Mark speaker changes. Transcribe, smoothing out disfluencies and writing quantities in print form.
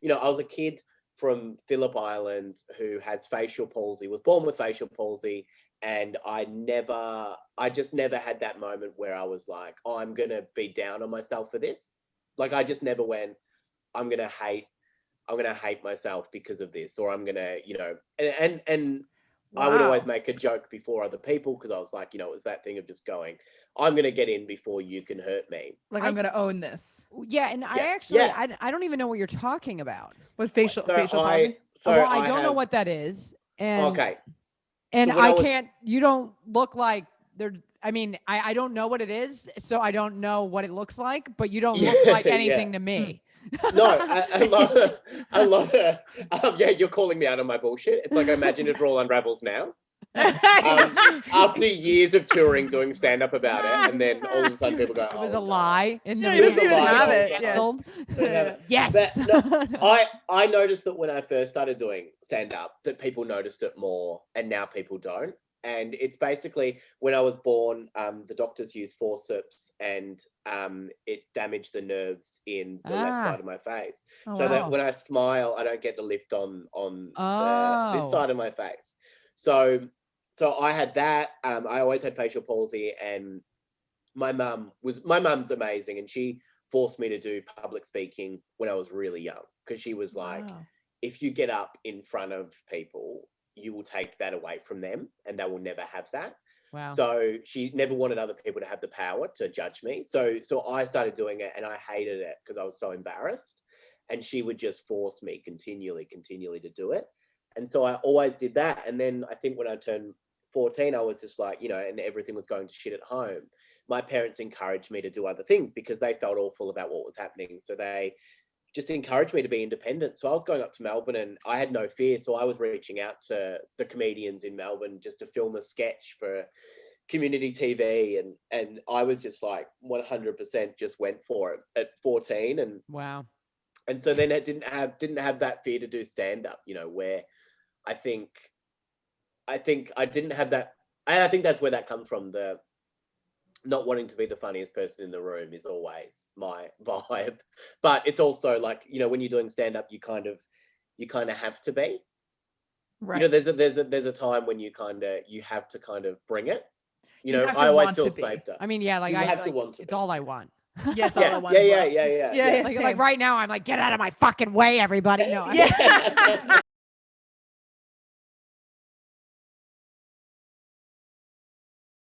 Speaker 1: I was a kid from Phillip Island who has facial palsy, was born with facial palsy. And I just never had that moment where I was like, oh, I'm going to be down on myself for this. Like, I just never went, I'm going to hate myself because of this, or I'm going to, and wow. I would always make a joke before other people because I was like, it was that thing of just going, I'm going to get in before you can hurt me.
Speaker 2: Like, I'm going to own this.
Speaker 3: Yeah. And I don't even know what you're talking about.
Speaker 2: With facial palsy?
Speaker 3: I don't know what that is. And
Speaker 1: okay.
Speaker 3: And you don't look like I don't know what it is. So I don't know what it looks like, but you don't look like anything to me.
Speaker 1: No, I love it. Yeah, you're calling me out on my bullshit. It's like, I imagine it all unravels now. After years of touring, doing stand-up about it, and then all of a sudden people go,
Speaker 3: it was a lie.
Speaker 2: And you don't even have it.
Speaker 3: Yeah. Yes.
Speaker 1: But, no, I noticed that when I first started doing stand-up, that people noticed it more, and now people don't. And it's basically, when I was born, the doctors used forceps, and it damaged the nerves in the left side of my face. That when I smile, I don't get the lift on this side of my face. So I had that. I always had facial palsy, and my mum's amazing, and she forced me to do public speaking when I was really young, because she was like, if you get up in front of people, you will take that away from them, and they will never have that.
Speaker 3: Wow.
Speaker 1: So she never wanted other people to have the power to judge me. So I started doing it, and I hated it because I was so embarrassed, and she would just force me continually to do it. And so I always did that. And then I think when I turned 14, I was just like, and everything was going to shit at home. My parents encouraged me to do other things because they felt awful about what was happening. So they just encouraged me to be independent. So I was going up to Melbourne, and I had no fear. So I was reaching out to the comedians in Melbourne just to film a sketch for community TV. And I was just like 100% just went for it at 14. And
Speaker 3: wow.
Speaker 1: And so then it didn't have that fear to do stand-up, where I think I didn't have that. And I think that's where that comes from. The not wanting to be the funniest person in the room is always my vibe. But it's also like, when you're doing stand-up, you kind of have to be.
Speaker 2: Right.
Speaker 1: There's a time when you have to kind of bring it.
Speaker 2: I always feel
Speaker 1: safer.
Speaker 3: I mean, yeah, like
Speaker 1: you have to want to.
Speaker 3: It's all I want.
Speaker 2: Yeah, it's all I want.
Speaker 1: Yeah.
Speaker 3: Like right now, I'm like, get out of my fucking way, everybody. No.